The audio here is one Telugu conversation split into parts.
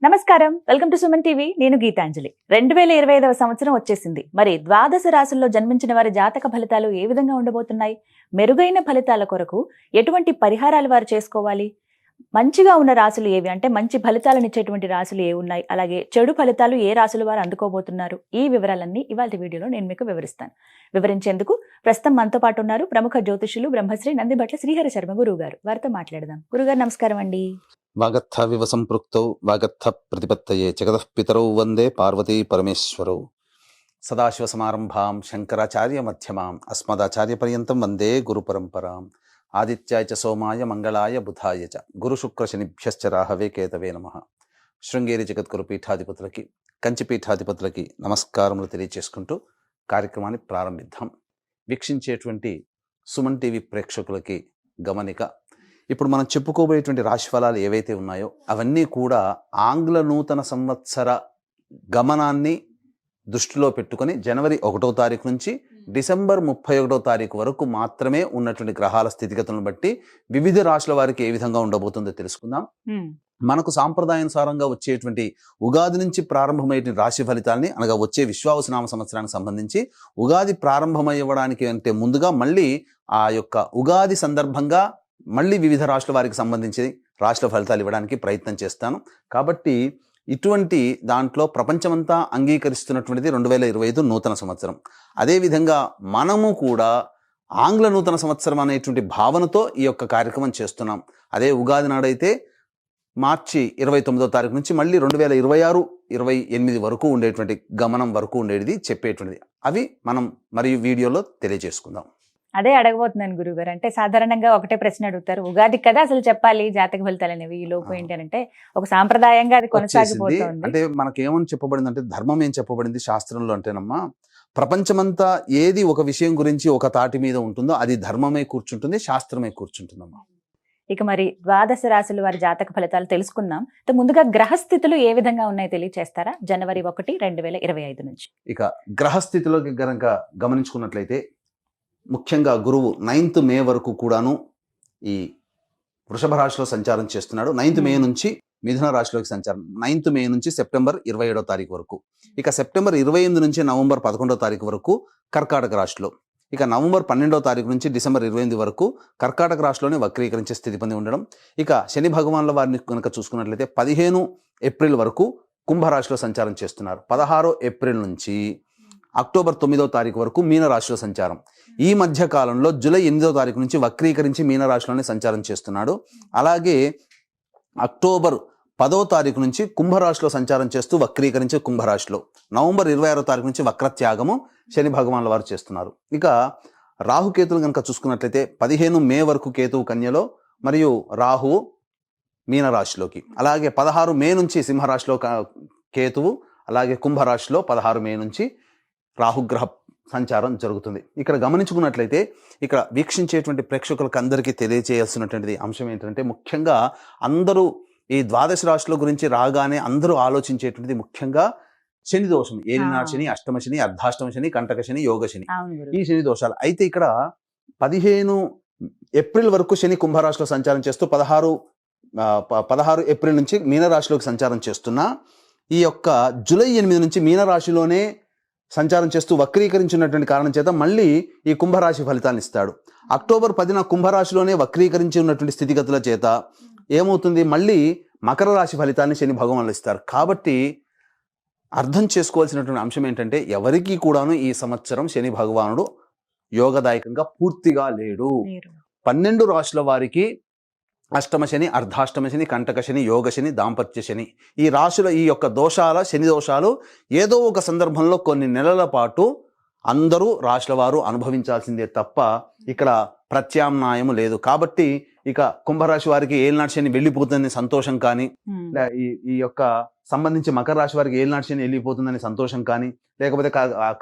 నమస్కారం, వెల్కమ్ టు సుమన్ టీవీ. నేను గీతాంజలి. 2025వ సంవత్సరం వచ్చేసింది. మరి ద్వాదశ రాశుల్లో జన్మించిన వారి జాతక ఫలితాలు ఏ విధంగా ఉండబోతున్నాయి? మెరుగైన ఫలితాల కొరకు ఎటువంటి పరిహారాలు వారు చేసుకోవాలి? మంచిగా ఉన్న రాశులు ఏవి, అంటే మంచి ఫలితాలను ఇచ్చేటువంటి రాశులు ఏ ఉన్నాయి, అలాగే చెడు ఫలితాలు ఏ రాశులు వారు అందుకోబోతున్నారు, ఈ వివరాలన్నీ ఇవాళ వీడియోలో నేను మీకు వివరిస్తాను. వివరించేందుకు ప్రస్తుతం మనతో పాటు ఉన్నారు ప్రముఖ జ్యోతిషులు బ్రహ్మశ్రీ నందిబట్ల శ్రీహరి శర్మ గురువు గారు. వారితో మాట్లాడదాం. గురుగారు నమస్కారం అండి. వాగర్థ వివ సంపృక్తౌ వాగర్థ ప్రతిపత్తయే జగతః పితరౌ వందే పార్వతీ పరమేశ్వరౌ. సదాశివ సమారంభాం శంకరాచార్య మధ్యమాం అస్మదాచార్య పర్యంతం వందే గురు పరంపరాం. ఆదిత్యాయ చ సోమాయ మంగళాయ బుధాయ చ గురు శుక్ర శనిభ్యశ్చ రాహవే కేతవే నమః. శృంగేరి జగద్గురు పీఠాధిపతులకి, కంచి పీఠాధిపతులకి నమస్కారములు తెలియచేసుకుంటూ కార్యక్రమాన్ని ప్రారంభిద్దాం. వీక్షించేటువంటి సుమన్ టీవీ ప్రేక్షకులకి గమనిక, ఇప్పుడు మనం చెప్పుకోబోయేటువంటి రాశి ఫలాలు ఏవైతే ఉన్నాయో అవన్నీ కూడా ఆంగ్ల నూతన సంవత్సర గమనాన్ని దృష్టిలో పెట్టుకొని జనవరి 1వ తారీఖు నుంచి డిసెంబర్ 31వ తారీఖు వరకు మాత్రమే ఉన్నటువంటి గ్రహాల స్థితిగతులను బట్టి వివిధ రాశుల వారికి ఏ విధంగా ఉండబోతుందో తెలుసుకుందాం. మనకు సాంప్రదాయానుసారంగా వచ్చేటువంటి ఉగాది నుంచి ప్రారంభమయ్యే రాశి ఫలితాలని, అనగా వచ్చే విశ్వావసునామ సంవత్సరానికి సంబంధించి ఉగాది ప్రారంభమయ్యడానికి అంటే ముందుగా మళ్ళీ ఆ యొక్క ఉగాది సందర్భంగా మళ్ళీ వివిధ రాశుల వారికి సంబంధించి రాశుల ఫలితాలు ఇవ్వడానికి ప్రయత్నం చేస్తాను. కాబట్టి ఇటువంటి దాంట్లో ప్రపంచమంతా అంగీకరిస్తున్నటువంటిది 2025 నూతన సంవత్సరం. అదేవిధంగా మనము కూడా ఆంగ్ల నూతన సంవత్సరం అనేటువంటి భావనతో ఈ యొక్క కార్యక్రమం చేస్తున్నాం. అదే ఉగాది నాడైతే మార్చి 29వ తారీఖు నుంచి మళ్ళీ 2026-28 వరకు ఉండేటువంటి గమనం వరకు ఉండేది చెప్పేటువంటిది. అవి మనం మరియు వీడియోలో తెలియజేసుకుందాం. అదే అడగబోతున్నాను గురుగారు. అంటే సాధారణంగా ఒకటే ప్రశ్న అడుగుతారు, ఉగాది కదా అసలు చెప్పాలి జాతక ఫలితాలు అనేవి, ఈ లోపు ఏంటి అంటే ఒక సాంప్రదాయంగా అది కొనసాగిపోతుంది. అంటే మనకేమని చెప్పబడింది అంటే, ధర్మం ఏం చెప్పబడింది శాస్త్రంలో అంటేనమ్మా, ప్రపంచమంతా ఏది ఒక విషయం గురించి ఒక తాటి మీద ఉంటుందో అది ధర్మమే కూర్చుంటుంది, శాస్త్రమే కూర్చుంటుందమ్మా. ఇక మరి ద్వాదశ రాశుల వారి జాతక ఫలితాలు తెలుసుకున్నాం. ముందుగా గ్రహస్థితులు ఏ విధంగా ఉన్నాయో తెలియచేస్తారా? జనవరి 1, 2025 నుంచి. ఇక గ్రహస్థితిలోకి గనక గమనించుకున్నట్లయితే ముఖ్యంగా గురువు 9th మే వరకు కూడాను ఈ వృషభ రాశిలో సంచారం చేస్తున్నాడు. 9th మే నుంచి మిథున రాశిలోకి సంచారం, 9th మే నుంచి సెప్టెంబర్ 27వ తారీఖు వరకు. ఇక సెప్టెంబర్ 28 నుంచి నవంబర్ 11వ తారీఖు వరకు కర్కాటక రాశిలో. ఇక నవంబర్ 12వ తారీఖు నుంచి డిసెంబర్ 28 వరకు కర్కాటక రాశిలోనే వక్రీకరించే స్థితి పొంది ఉండడం. ఇక శని భగవాన్ల వారిని కనుక చూసుకున్నట్లయితే 15 ఏప్రిల్ వరకు కుంభరాశిలో సంచారం చేస్తున్నారు. 16 ఏప్రిల్ నుంచి అక్టోబర్ 9వ తారీఖు వరకు మీనరాశిలో సంచారం. ఈ మధ్య కాలంలో జూలై 8వ తారీఖు నుంచి వక్రీకరించి మీనరాశిలోనే సంచారం చేస్తున్నాడు. అలాగే అక్టోబర్ 10వ తారీఖు నుంచి కుంభరాశిలో సంచారం చేస్తూ వక్రీకరించి కుంభరాశిలో, నవంబర్ 26వ తారీఖు నుంచి వక్రత్యాగము శని భగవాన్ల వారు చేస్తున్నారు. ఇక రాహుకేతులు కనుక చూసుకున్నట్లయితే 15 మే వరకు కేతువు కన్యలో మరియు రాహువు మీనరాశిలోకి, అలాగే 16 మే నుంచి సింహరాశిలో కేతువు, అలాగే కుంభరాశిలో 16 మే నుంచి రాహుగ్రహ సంచారం జరుగుతుంది. ఇక్కడ గమనించుకున్నట్లయితే ఇక్కడ వీక్షించేటువంటి ప్రేక్షకులకు అందరికీ తెలియజేయాల్సినటువంటి అంశం ఏంటంటే, ముఖ్యంగా అందరూ ఈ ద్వాదశ రాశుల గురించి రాగానే అందరూ ఆలోచించేటువంటిది ముఖ్యంగా శని దోషం, ఏలినాడు శని, అష్టమ శని, అర్ధాష్టమ శని, కంటక శని, యోగ శని, ఈ శని దోషాలు. అయితే ఇక్కడ 15 ఏప్రిల్ వరకు శని కుంభరాశిలో సంచారం చేస్తూ 16 ఏప్రిల్ నుంచి మీనరాశిలోకి సంచారం చేస్తున్నా, ఈ యొక్క జూలై 8 నుంచి మీనరాశిలోనే సంచారం చేస్తూ వక్రీకరించినటువంటి కారణం చేత మళ్ళీ ఈ కుంభరాశి ఫలితాన్ని ఇస్తాడు. అక్టోబర్ 10న కుంభరాశిలోనే వక్రీకరించి ఉన్నటువంటి స్థితిగతుల చేత ఏమవుతుంది, మళ్ళీ మకర రాశి ఫలితాన్ని శని భగవానులు ఇస్తారు. కాబట్టి అర్థం చేసుకోవాల్సినటువంటి అంశం ఏంటంటే, ఎవరికీ కూడాను ఈ సంవత్సరం శని భగవానుడు యోగదాయకంగా పూర్తిగా లేడు. 12 రాశుల వారికి అష్టమ శని, అర్ధాష్టమ శని, కంటక శని, యోగ శని, దాంపత్య శని, ఈ రాశుల ఈ యొక్క దోషాల శని దోషాలు ఏదో ఒక సందర్భంలో కొన్ని నెలల పాటు అందరూ రాశుల వారు అనుభవించాల్సిందే తప్ప ఇక్కడ ప్రత్యామ్నాయం లేదు. కాబట్టి ఇక కుంభరాశి వారికి ఏలినాటి శని వెళ్ళిపోతుందని సంతోషం కానీ, ఈ యొక్క సంబంధించి మకర రాశి వారికి ఏలినాటి శని వెళ్ళిపోతుందని సంతోషం కానీ, లేకపోతే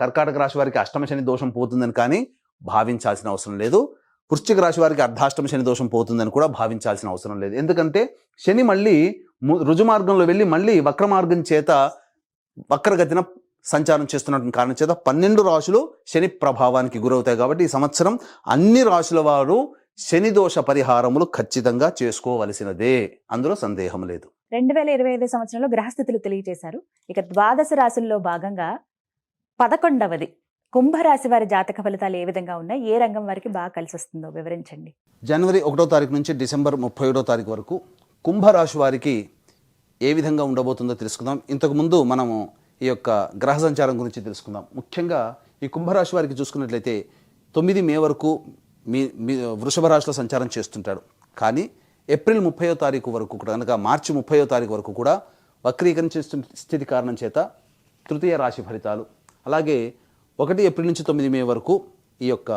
కర్కాటక రాశి వారికి అష్టమ శని దోషం పోతుందని కానీ భావించాల్సిన అవసరం లేదు. వృశ్చిక రాశి వారికి అర్ధాష్టమ శని దోషం పోతుందని కూడా భావించాల్సిన అవసరం లేదు. ఎందుకంటే శని మళ్ళీ రుజు మార్గంలో వెళ్ళి మళ్ళీ వక్ర మార్గం చేత వక్రగతిన సంచారం చేస్తున్నటువంటి కారణం చేత 12 రాశులు శని ప్రభావానికి గురవుతాయి. కాబట్టి ఈ సంవత్సరం అన్ని రాశుల వారు శని దోష పరిహారములు ఖచ్చితంగా చేసుకోవలసినదే, అందులో సందేహం లేదు. 2025 సంవత్సరంలో గ్రహస్థితులు తెలియజేశారు. ఇక ద్వాదశ రాశుల్లో భాగంగా 11వది కుంభరాశి వారి జాతక ఫలితాలు ఏ విధంగా ఉన్నాయి, ఏ రంగం వారికి బాగా కలిసి వస్తుందో వివరించండి. జనవరి 1వ తారీఖు నుంచి డిసెంబర్ 31వ తారీఖు వరకు కుంభరాశి వారికి ఏ విధంగా ఉండబోతుందో తెలుసుకుందాం. ఇంతకుముందు మనము ఈ యొక్క గ్రహ సంచారం గురించి తెలుసుకుందాం. ముఖ్యంగా ఈ కుంభరాశి వారికి చూసుకున్నట్లయితే 9 మే వరకు మీ వృషభ రాశిలో సంచారం చేస్తుంటాడు. కానీ ఏప్రిల్ 30వ తారీఖు వరకు కూడా కనుక మార్చి 30వ తారీఖు వరకు కూడా వక్రీకరించే స్థితి కారణం చేత తృతీయ రాశి ఫలితాలు, అలాగే 1 ఏప్రిల్ నుంచి 9 మే వరకు ఈ యొక్క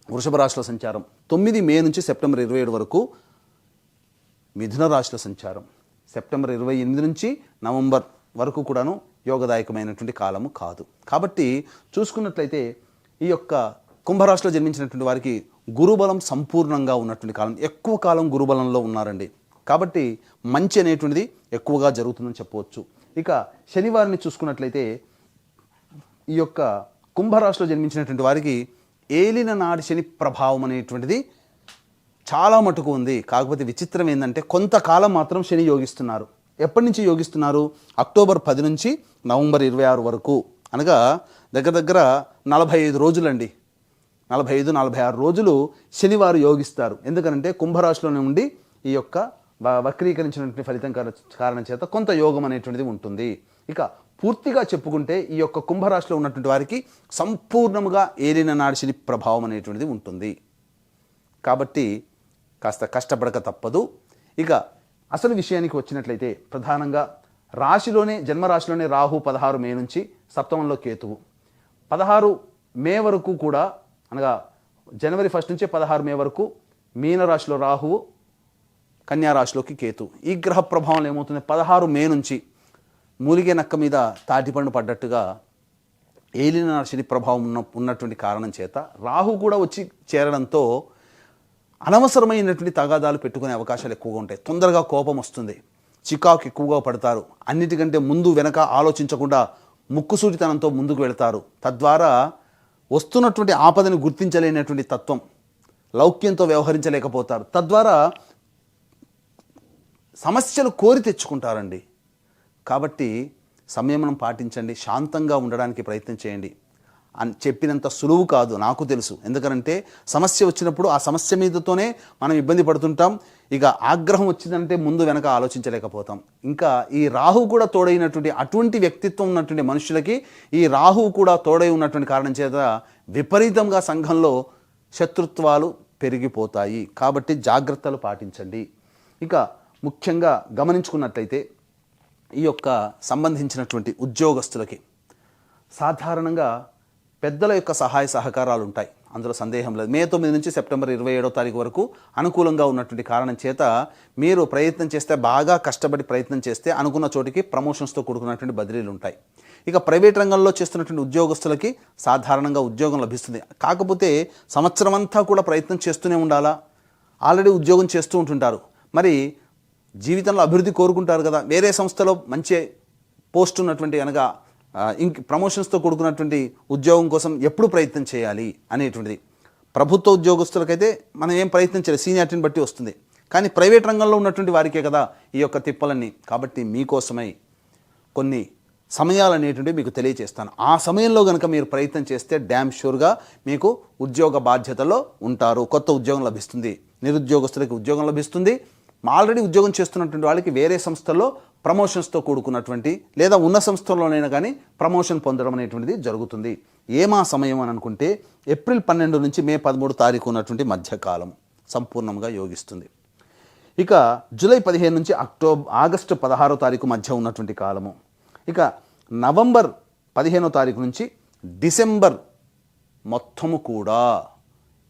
వృషభ రాశిలో సంచారం, 9 మే నుంచి సెప్టెంబర్ 27 వరకు మిథున రాశిలో సంచారం, సెప్టెంబర్ 28 నుంచి నవంబర్ వరకు కూడాను యోగదాయకమైనటువంటి కాలము కాదు. కాబట్టి చూసుకున్నట్లయితే ఈ యొక్క కుంభరాశిలో జన్మించినటువంటి వారికి గురుబలం సంపూర్ణంగా ఉన్నటువంటి కాలం, ఎక్కువ కాలం గురుబలంలో ఉన్నారండి. కాబట్టి మంచి అనేటువంటిది ఎక్కువగా జరుగుతుందని చెప్పవచ్చు. ఇక శనివారిని చూసుకున్నట్లయితే ఈ యొక్క కుంభరాశిలో జన్మించినటువంటి వారికి ఏలిన నాడి శని ప్రభావం అనేటువంటిది చాలా మటుకు ఉంది. కాకపోతే విచిత్రం ఏంటంటే కొంతకాలం మాత్రం శని యోగిస్తున్నారు. ఎప్పటి నుంచి యోగిస్తున్నారు? అక్టోబర్ 10 నుంచి నవంబర్ 26 వరకు, అనగా దగ్గర దగ్గర 45 రోజులండి. 45-46 రోజులు శనివారు యోగిస్తారు. ఎందుకంటే కుంభరాశిలోనే ఉండి ఈ యొక్క వక్రీకరించినటువంటి ఫలితం కారణం చేత కొంత యోగం అనేటువంటిది ఉంటుంది. ఇక పూర్తిగా చెప్పుకుంటే ఈ యొక్క కుంభరాశిలో ఉన్నటువంటి వారికి సంపూర్ణముగా ఏలిన నాడి శని ప్రభావం అనేటువంటిది ఉంటుంది. కాబట్టి కాస్త కష్టపడక తప్పదు. ఇక అసలు విషయానికి వచ్చినట్లయితే ప్రధానంగా రాశిలోనే జన్మరాశిలోనే రాహు 16 మే నుంచి సప్తమంలో కేతువు, 16 మే వరకు కూడా, అనగా జనవరి 1 నుంచి 16 మే వరకు మీనరాశిలో రాహువు, కన్యారాశిలోకి కేతు. ఈ గ్రహ ప్రభావం ఏమవుతుంది? 16 మే నుంచి మూలిగే నక్క మీద తాటిపండు పడ్డట్టుగా ఏలిన శని ప్రభావం ఉన్నటువంటి కారణం చేత రాహు కూడా వచ్చి చేరడంతో అనవసరమైనటువంటి తగాదాలు పెట్టుకునే అవకాశాలు ఎక్కువగా ఉంటాయి. తొందరగా కోపం వస్తుంది, చికాకు ఎక్కువగా పడతారు, అన్నిటికంటే ముందు వెనక ఆలోచించకుండా ముక్కుసూటితనంతో ముందుకు వెళతారు. తద్వారా వస్తున్నటువంటి ఆపదని గుర్తించలేనటువంటి తత్వం, లౌక్యంతో వ్యవహరించలేకపోతారు. తద్వారా సమస్యలు కోరి తెచ్చుకుంటారండి. కాబట్టి సంయమనం పాటించండి, శాంతంగా ఉండడానికి ప్రయత్నం చేయండి. చెప్పినంత సులువు కాదు, నాకు తెలుసు. ఎందుకంటే సమస్య వచ్చినప్పుడు ఆ సమస్య మీదతోనే మనం ఇబ్బంది పడుతుంటాం. ఇక ఆగ్రహం వచ్చిందంటే ముందు వెనక ఆలోచించలేకపోతాం. ఇంకా ఈ రాహు కూడా తోడైనటువంటి అటువంటి వ్యక్తిత్వం ఉన్నటువంటి మనుషులకి ఈ రాహు కూడా తోడై ఉన్నటువంటి కారణం చేత విపరీతంగా సంఘంలో శత్రుత్వాలు పెరిగిపోతాయి. కాబట్టి జాగ్రత్తలు పాటించండి. ఇక ముఖ్యంగా గమనించుకున్నట్లయితే ఈ యొక్క సంబంధించినటువంటి ఉద్యోగస్తులకి సాధారణంగా పెద్దల యొక్క సహాయ సహకారాలు ఉంటాయి, అందులో సందేహం లేదు. మే 9 నుంచి సెప్టెంబర్ 27వ తారీఖు వరకు అనుకూలంగా ఉన్నటువంటి కారణం చేత మీరు ప్రయత్నం చేస్తే, బాగా కష్టపడి ప్రయత్నం చేస్తే అనుకున్న చోటికి ప్రమోషన్స్తో కూడుకున్నటువంటి బదిలీలు ఉంటాయి. ఇక ప్రైవేట్ రంగంలో చేస్తున్నటువంటి ఉద్యోగస్తులకి సాధారణంగా ఉద్యోగం లభిస్తుంది. కాకపోతే సంవత్సరం అంతా కూడా ప్రయత్నం చేస్తూనే ఉండాలా? ఆల్రెడీ ఉద్యోగం చేస్తూ ఉంటుంటారు, మరి జీవితంలో అభివృద్ధి కోరుకుంటారు కదా. వేరే సంస్థలో మంచి పోస్ట్ ఉన్నటువంటి, అనగా ప్రమోషన్స్తో కూడుకున్నటువంటి ఉద్యోగం కోసం ఎప్పుడు ప్రయత్నం చేయాలి అనేటువంటిది. ప్రభుత్వ ఉద్యోగస్తులకైతే మనం ఏం ప్రయత్నం చేయాలి, సీనియారిటీని బట్టి వస్తుంది. కానీ ప్రైవేట్ రంగంలో ఉన్నటువంటి వారికే కదా ఈ యొక్క తిప్పలన్నీ. కాబట్టి మీకోసమై కొన్ని సమయాలు అనేటువంటివి మీకు తెలియజేస్తాను. ఆ సమయంలో కనుక మీరు ప్రయత్నం చేస్తే డ్యామ్ షూర్గా మీకు ఉద్యోగ బాధ్యతలో ఉంటారు, కొత్త ఉద్యోగం లభిస్తుంది. నిరుద్యోగస్తులకి ఉద్యోగం లభిస్తుంది. ఆల్రెడీ ఉద్యోగం చేస్తున్నటువంటి వాళ్ళకి వేరే సంస్థల్లో ప్రమోషన్స్తో కూడుకున్నటువంటి, లేదా ఉన్న సంస్థల్లోనైనా కానీ ప్రమోషన్ పొందడం అనేటువంటిది జరుగుతుంది. ఏమా సమయం అని అనుకుంటే ఏప్రిల్ 12 నుంచి మే 13 తారీఖు ఉన్నటువంటి మధ్యకాలం సంపూర్ణంగా యోగిస్తుంది. ఇక జూలై 15 నుంచి ఆగస్టు 16వ తారీఖు మధ్య ఉన్నటువంటి కాలము. ఇక నవంబర్ 15వ తారీఖు నుంచి డిసెంబర్ మొత్తము కూడా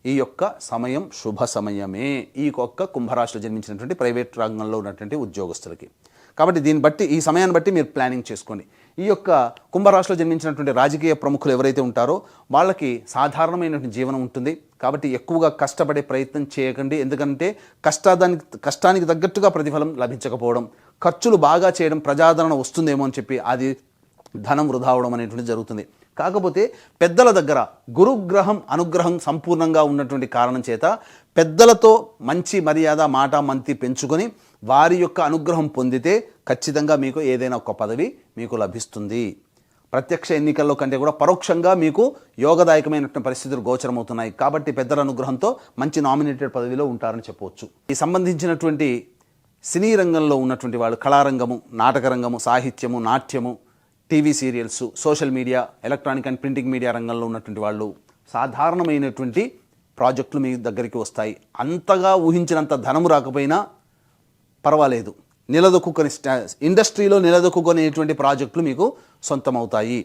ఈ యొక్క సమయం శుభ సమయమే ఈ యొక్క కుంభరాశిలో జన్మించినటువంటి ప్రైవేట్ రంగంలో ఉన్నటువంటి ఉద్యోగస్తులకి. కాబట్టి దీన్ని బట్టి, ఈ సమయాన్ని బట్టి మీరు ప్లానింగ్ చేసుకోండి. ఈ యొక్క కుంభరాశిలో జన్మించినటువంటి రాజకీయ ప్రముఖులు ఎవరైతే ఉంటారో వాళ్ళకి సాధారణమైనటువంటి జీవనం ఉంటుంది. కాబట్టి ఎక్కువగా కష్టపడే ప్రయత్నం చేయకండి. ఎందుకంటే కష్టానికి తగ్గట్టుగా ప్రతిఫలం లభించకపోవడం, ఖర్చులు బాగా చేయడం, ప్రజాదరణ వస్తుందేమో అని చెప్పి అది ధనం వృధా అవడం అనేటువంటిది జరుగుతుంది. కాకపోతే పెద్దల దగ్గర గురుగ్రహం అనుగ్రహం సంపూర్ణంగా ఉన్నటువంటి కారణం చేత పెద్దలతో మంచి మర్యాద మాట మంతి పెంచుకొని వారి యొక్క అనుగ్రహం పొందితే ఖచ్చితంగా మీకు ఏదైనా ఒక పదవి మీకు లభిస్తుంది. ప్రత్యక్ష ఎన్నికల్లో కంటే కూడా పరోక్షంగా మీకు యోగదాయకమైనటువంటి పరిస్థితులు గోచరమవుతున్నాయి. కాబట్టి పెద్దల అనుగ్రహంతో మంచి నామినేటెడ్ పదవిలో ఉంటారని చెప్పవచ్చు. ఈ సంబంధించినటువంటి సినీ రంగంలో ఉన్నటువంటి వాళ్ళు, కళారంగము, నాటక రంగము, సాహిత్యము, నాట్యము, TV serials, social media, electronic and printing media రంగంలో ఉన్నటువంటి వాళ్ళు సాధారణమైనటువంటి ప్రాజెక్టులు మీ దగ్గరికి వస్తాయి. అంతగా ఊహించినంత ధనము రాకపోయినా పర్వాలేదు, నిలదొక్కుని ఇండస్ట్రీలో నిలదొక్కునేటువంటి ప్రాజెక్టులు మీకు సొంతమవుతాయి.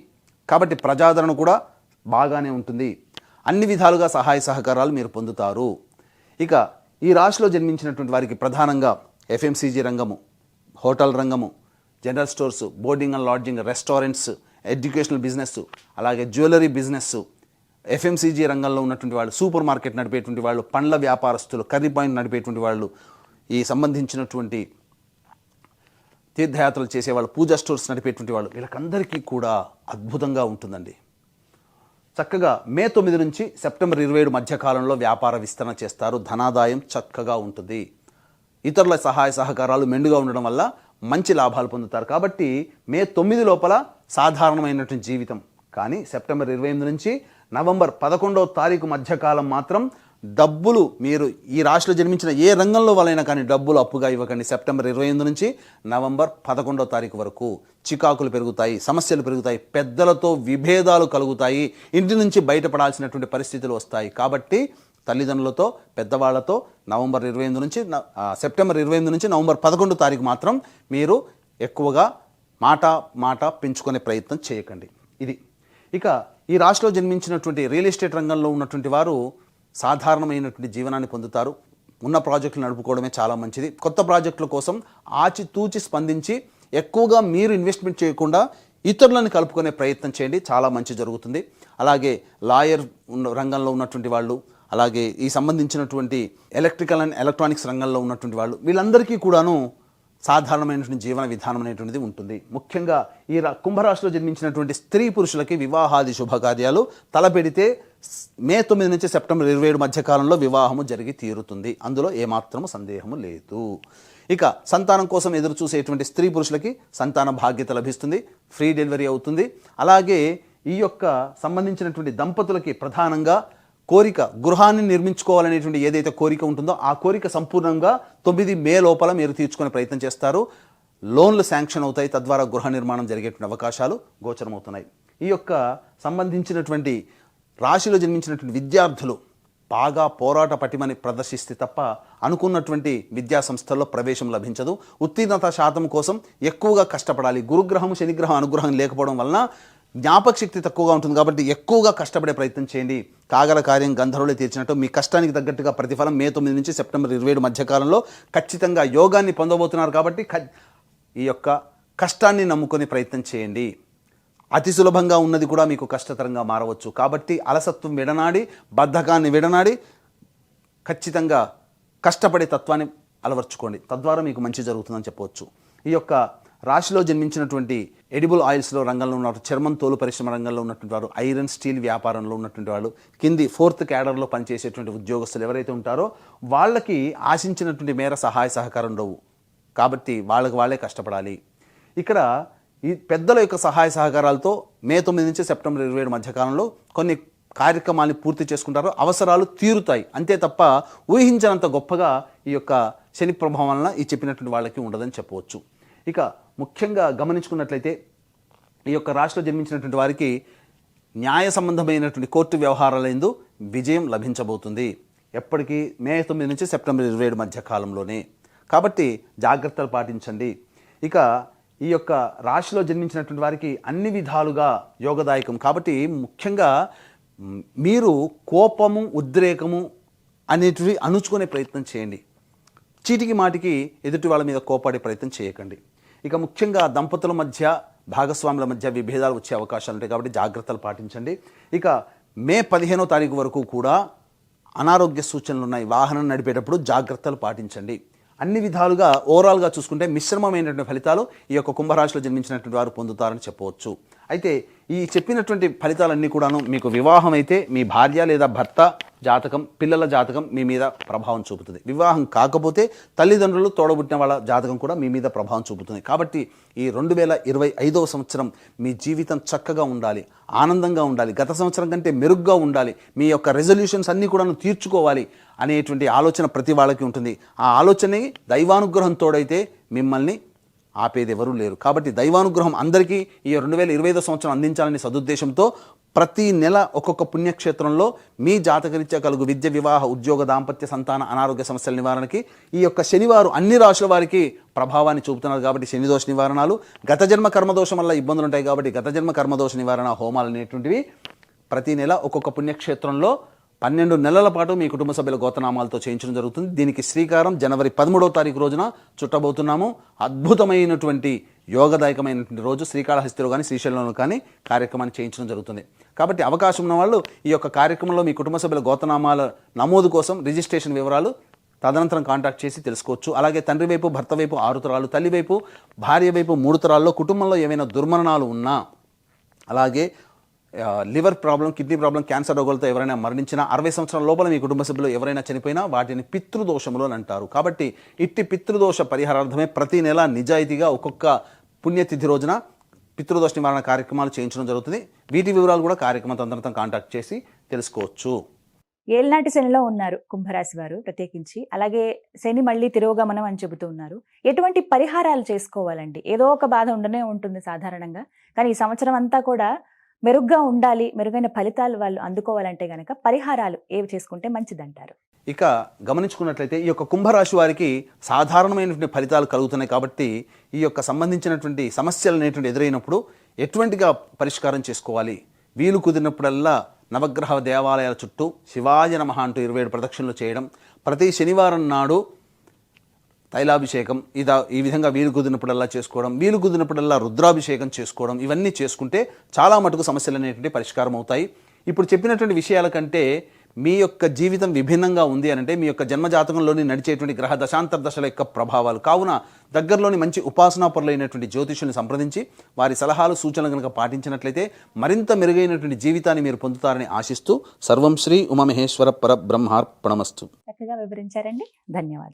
కాబట్టి ప్రజాదరణ కూడా బాగానే ఉంటుంది. అన్ని విధాలుగా సహాయ సహకారాలు మీరు పొందుతారు. ఇక ఈ రాశిలో జన్మించినటువంటి వారికి ప్రధానంగా ఎఫ్ఎంసీజీ రంగము, హోటల్ రంగము, general stores, boarding and lodging, restaurants, educational business, అలాగే జ్యువెలరీ బిజినెస్, ఎఫ్ఎంసీజీ రంగంలో ఉన్నటువంటి వాళ్ళు, సూపర్ మార్కెట్ నడిపేటువంటి వాళ్ళు, పండ్ల వ్యాపారస్తులు, కర్రీ పాయింట్ నడిపేటువంటి వాళ్ళు, ఈ సంబంధించినటువంటి తీర్థయాత్రలు చేసేవాళ్ళు, పూజా స్టోర్స్ నడిపేటువంటి వాళ్ళు, వీళ్ళకందరికీ కూడా అద్భుతంగా ఉంటుందండి. చక్కగా మే 9 నుంచి సెప్టెంబర్ 27 మధ్య కాలంలో వ్యాపార విస్తరణ చేస్తారు. ధనాదాయం చక్కగా ఉంటుంది. ఇతరుల సహాయ సహకారాలు మెండుగా ఉండడం వల్ల మంచి లాభాలు పొందుతారు. కాబట్టి మే 9 లోపల సాధారణమైనటువంటి జీవితం. కానీ సెప్టెంబర్ 28 నుంచి నవంబర్ 11వ తారీఖు మధ్యకాలం మాత్రం డబ్బులు, మీరు ఈ రాశిలో జన్మించిన ఏ రంగంలో వాళ్ళైనా కానీ డబ్బులు అప్పుగా ఇవ్వకండి. సెప్టెంబర్ 28 నుంచి నవంబర్ 11వ తారీఖు వరకు చికాకులు పెరుగుతాయి, సమస్యలు పెరుగుతాయి, పెద్దలతో విభేదాలు కలుగుతాయి, ఇంటి నుంచి బయటపడాల్సినటువంటి పరిస్థితులు వస్తాయి. కాబట్టి తల్లిదండ్రులతో, పెద్దవాళ్లతో సెప్టెంబర్ 28 నుంచి నవంబర్ 11 తారీఖు మాత్రం మీరు ఎక్కువగా మాట పెంచుకునే ప్రయత్నం చేయకండి. ఇది. ఇక ఈ రాశిలో జన్మించినటువంటి రియల్ ఎస్టేట్ రంగంలో ఉన్నటువంటి వారు సాధారణమైనటువంటి జీవనాన్ని పొందుతారు. ఉన్న ప్రాజెక్టులు నడుపుకోవడమే చాలా మంచిది. కొత్త ప్రాజెక్టుల కోసం ఆచితూచి స్పందించి ఎక్కువగా మీరు ఇన్వెస్ట్మెంట్ చేయకుండా ఇతరులను కలుపుకునే ప్రయత్నం చేయండి, చాలా మంచి జరుగుతుంది. అలాగే లాయర్ రంగంలో ఉన్నటువంటి వాళ్ళు, అలాగే ఈ సంబంధించినటువంటి ఎలక్ట్రికల్ అండ్ ఎలక్ట్రానిక్స్ రంగంలో ఉన్నటువంటి వాళ్ళు, వీళ్ళందరికీ కూడాను సాధారణమైనటువంటి జీవన విధానం అనేటువంటిది ఉంటుంది. ముఖ్యంగా ఈ కుంభరాశిలో జన్మించినటువంటి స్త్రీ పురుషులకి వివాహాది శుభకార్యాలు తలపెడితే మే 9 నుంచి సెప్టెంబర్ 27 మధ్యకాలంలో వివాహము జరిగి తీరుతుంది. అందులో ఏమాత్రము సందేహము లేదు. ఇక సంతానం కోసం ఎదురు చూసేటువంటి స్త్రీ పురుషులకి సంతాన భాగ్యత లభిస్తుంది, ఫ్రీ డెలివరీ అవుతుంది. అలాగే ఈ యొక్క సంబంధించినటువంటి దంపతులకి ప్రధానంగా కోరిక, గృహాన్ని నిర్మించుకోవాలనేటువంటి ఏదైతే కోరిక ఉంటుందో ఆ కోరిక సంపూర్ణంగా 9 మే లోపల మీరు తీర్చుకునే ప్రయత్నం చేస్తారు. లోన్లు శాంక్షన్ అవుతాయి, తద్వారా గృహ నిర్మాణం జరిగేటువంటి అవకాశాలు గోచరమవుతున్నాయి. ఈ యొక్క సంబంధించినటువంటి రాశిలో జన్మించినటువంటి విద్యార్థులు బాగా పోరాట పటిమని ప్రదర్శిస్తే తప్ప అనుకున్నటువంటి విద్యా సంస్థల్లో ప్రవేశం లభించదు. ఉత్తీర్ణత శాతం కోసం ఎక్కువగా కష్టపడాలి. గురుగ్రహం, శనిగ్రహం అనుగ్రహం లేకపోవడం వలన జ్ఞాపక శక్తి తక్కువగా ఉంటుంది. కాబట్టి ఎక్కువగా కష్టపడే ప్రయత్నం చేయండి. కాగల కార్యం గంధర్వులే తీర్చినట్టు మీ కష్టానికి తగ్గట్టుగా ప్రతిఫలం మే 9 నుంచి సెప్టెంబర్ 27 మధ్యకాలంలో ఖచ్చితంగా యోగాన్ని పొందబోతున్నారు. కాబట్టి ఈ యొక్క కష్టాన్ని నమ్ముకొని ప్రయత్నం చేయండి. అతి సులభంగా ఉన్నది కూడా మీకు కష్టతరంగా మారవచ్చు. కాబట్టి అలసత్వం విడనాడి, బద్ధకాన్ని విడనాడి ఖచ్చితంగా కష్టపడే తత్వాన్ని అలవర్చుకోండి. తద్వారా మీకు మంచి జరుగుతుందని చెప్పవచ్చు. ఈ యొక్క రాశిలో జన్మించినటువంటి ఎడిబుల్ ఆయిల్స్లో రంగంలో ఉన్న చర్మం తోలు పరిశ్రమ రంగంలో ఉన్నటువంటి వారు, ఐరన్ స్టీల్ వ్యాపారంలో ఉన్నటువంటి వాళ్ళు, కింది 4th క్యాడర్లో పనిచేసేటువంటి ఉద్యోగస్తులు ఎవరైతే ఉంటారో వాళ్ళకి ఆశించినటువంటి మేర సహాయ సహకారం ఉండవు. కాబట్టి వాళ్ళే కష్టపడాలి. ఇక్కడ ఈ పెద్దల యొక్క సహాయ సహకారాలతో మే 9 నుంచి సెప్టెంబర్ 27 మధ్యకాలంలో కొన్ని కార్యక్రమాన్ని పూర్తి చేసుకుంటారు. అవసరాలు తీరుతాయి. అంతే తప్ప ఊహించినంత గొప్పగా ఈ యొక్క శని ప్రభావం వలన ఈ చెప్పినటువంటి వాళ్ళకి ఉండదని చెప్పవచ్చు. ఇక ముఖ్యంగా గమనించుకున్నట్లయితే ఈ యొక్క రాశిలో జన్మించినటువంటి వారికి న్యాయ సంబంధమైనటువంటి కోర్టు వ్యవహారాలందు విజయం లభించబోతుంది. ఎప్పటికీ మే 9 నుంచి సెప్టెంబర్ 27 మధ్య కాలంలోనే. కాబట్టి జాగ్రత్తలు పాటించండి. ఇక ఈ యొక్క రాశిలో జన్మించినటువంటి వారికి అన్ని విధాలుగా యోగదాయకం. కాబట్టి ముఖ్యంగా మీరు కోపము, ఉద్రేకము అనేటివి అణుచుకునే ప్రయత్నం చేయండి. చీటికి మాటికి ఎదుటి వాళ్ళ మీద కోపాడే ప్రయత్నం చేయకండి. ఇక ముఖ్యంగా దంపతుల మధ్య, భాగస్వాముల మధ్య విభేదాలు వచ్చే అవకాశాలు ఉంటాయి. కాబట్టి జాగ్రత్తలు పాటించండి. ఇక మే 15వ తారీఖు వరకు కూడా అనారోగ్య సూచనలు ఉన్నాయి. వాహనం నడిపేటప్పుడు జాగ్రత్తలు పాటించండి. అన్ని విధాలుగా ఓవరాల్గా చూసుకుంటే మిశ్రమమైనటువంటి ఫలితాలు ఈ యొక్క కుంభరాశిలో జన్మించినటువంటి వారు పొందుతారని చెప్పవచ్చు. అయితే ఈ చెప్పినటువంటి ఫలితాలన్నీ కూడాను మీకు వివాహం అయితే మీ భార్య లేదా భర్త జాతకం, పిల్లల జాతకం మీ మీద ప్రభావం చూపుతుంది. వివాహం కాకపోతే తల్లిదండ్రులు, తోడబుట్టిన వాళ్ళ జాతకం కూడా మీ మీద ప్రభావం చూపుతుంది. కాబట్టి ఈ 2025వ సంవత్సరం మీ జీవితం చక్కగా ఉండాలి, ఆనందంగా ఉండాలి, గత సంవత్సరం కంటే మెరుగ్గా ఉండాలి, మీ యొక్క రెజల్యూషన్స్ అన్నీ కూడా తీర్చుకోవాలి అనేటువంటి ఆలోచన ప్రతి వాళ్ళకి ఉంటుంది. ఆ ఆలోచనని దైవానుగ్రహం తోడైతే మిమ్మల్ని ఆపేది ఎవరూ లేరు. కాబట్టి దైవానుగ్రహం అందరికీ ఈ 2025 సంవత్సరం అందించాలని సదుద్దేశంతో ప్రతి నెల ఒక్కొక్క పుణ్యక్షేత్రంలో మీ జాతకరీత్యా కలుగు విద్య, వివాహ, ఉద్యోగ, దాంపత్య, సంతాన, అనారోగ్య సమస్యల నివారణకి ఈ యొక్క శనివారం అన్ని రాశుల వారికి ప్రభావాన్ని చూపుతున్నారు. కాబట్టి శని దోష నివారణలు, గత జన్మ కర్మదోషం వల్ల ఇబ్బందులు ఉంటాయి కాబట్టి గత జన్మ కర్మదోష నివారణ హోమాలు అనేటువంటివి ప్రతి నెల ఒక్కొక్క పుణ్యక్షేత్రంలో 12 నెలల పాటు మీ కుటుంబ సభ్యుల గోత్రనామాలతో చేయించడం జరుగుతుంది. దీనికి శ్రీకారం జనవరి 13వ తారీఖు రోజున చుట్టబోతున్నాము. అద్భుతమైనటువంటి యోగదాయకమైనటువంటి రోజు శ్రీకాళహస్తిలో కానీ శ్రీశైలంలో కానీ కార్యక్రమాన్ని చేయించడం జరుగుతుంది. కాబట్టి అవకాశం ఉన్న వాళ్ళు ఈ యొక్క కార్యక్రమంలో మీ కుటుంబ సభ్యుల గోత్రనామాల నమోదు కోసం రిజిస్ట్రేషన్ వివరాలు తదనంతరం కాంటాక్ట్ చేసి తెలుసుకోవచ్చు. అలాగే తండ్రి వైపు, భర్త వైపు 6 తరాలు, తల్లి వైపు, భార్య వైపు 3 తరాల్లో కుటుంబంలో ఏమైనా దుర్మరణాలు ఉన్నా, అలాగే liver problem, kidney problem, cancer రోగులతో ఎవరైనా మరణించినా, 60 సంవత్సరాల లోపల మీ కుటుంబ సభ్యులు ఎవరైనా చనిపోయినా వాటిని పితృదోషములు అని అంటారు. కాబట్టి ఇట్టి పితృదోష పరిహారార్థమే ప్రతి నెల నిజాయితీగా ఒక్కొక్క పుణ్యతిథి రోజున పితృదోష నివారణ కార్యక్రమాలు చేయించడం జరుగుతుంది. వీటి వివరాలు కూడా కార్యక్రమం తదనంతరం కాంటాక్ట్ చేసి తెలుసుకోవచ్చు. ఏళ్ళనాటి శనిలో ఉన్నారు కుంభరాశి వారు ప్రత్యేకించి. అలాగే శని మళ్ళీ తిరోగమనం అని చెబుతూ ఉన్నారు. ఎటువంటి పరిహారాలు చేసుకోవాలండి? ఏదో ఒక బాధ ఉండనే ఉంటుంది సాధారణంగా, కానీ ఈ సంవత్సరం అంతా కూడా మెరుగ్గా ఉండాలి, మెరుగైన ఫలితాలు వాళ్ళు అందుకోవాలంటే గనక పరిహారాలు ఏవి చేసుకుంటే మంచిదంటారు? ఇక గమనించుకున్నట్లయితే ఈ యొక్క కుంభరాశి వారికి సాధారణమైనటువంటి ఫలితాలు కలుగుతున్నాయి. కాబట్టి ఈ యొక్క సంబంధించినటువంటి సమస్యలు అనేటువంటి ఎదురైనప్పుడు ఎటువంటిగా పరిష్కారం చేసుకోవాలి? వీలు కుదిరినప్పుడల్లా నవగ్రహ దేవాలయాల చుట్టూ శివాయ నమః అంటూ 27 ప్రదక్షిణలు చేయడం, ప్రతి శనివారం నాడు తైలాభిషేకం, ఈ విధంగా వీలు కుదిరినప్పుడల్లా చేసుకోవడం, వీలు కుదిరినప్పుడల్లా రుద్రాభిషేకం చేసుకోవడం, ఇవన్నీ చేసుకుంటే చాలా మటుకు సమస్యలు అనేటువంటి పరిష్కారం అవుతాయి. ఇప్పుడు చెప్పినటువంటి విషయాల కంటే మీ యొక్క జీవితం విభిన్నంగా ఉంది అని అంటే మీ యొక్క జన్మజాతకంలోని నడిచేటువంటి గ్రహ దశాంతర దశల యొక్క ప్రభావాలు. కావున దగ్గరలోని మంచి ఉపాసనాపరులైనటువంటి జ్యోతిషుల్ని సంప్రదించి వారి సలహాలు, సూచనలు కనుక పాటించినట్లయితే మరింత మెరుగైనటువంటి జీవితాన్ని మీరు పొందుతారని ఆశిస్తూ సర్వం శ్రీ ఉమామహేశ్వర పరబ్రహ్మార్పణమస్తు. చక్కగా వివరించారండి, ధన్యవాదాలు.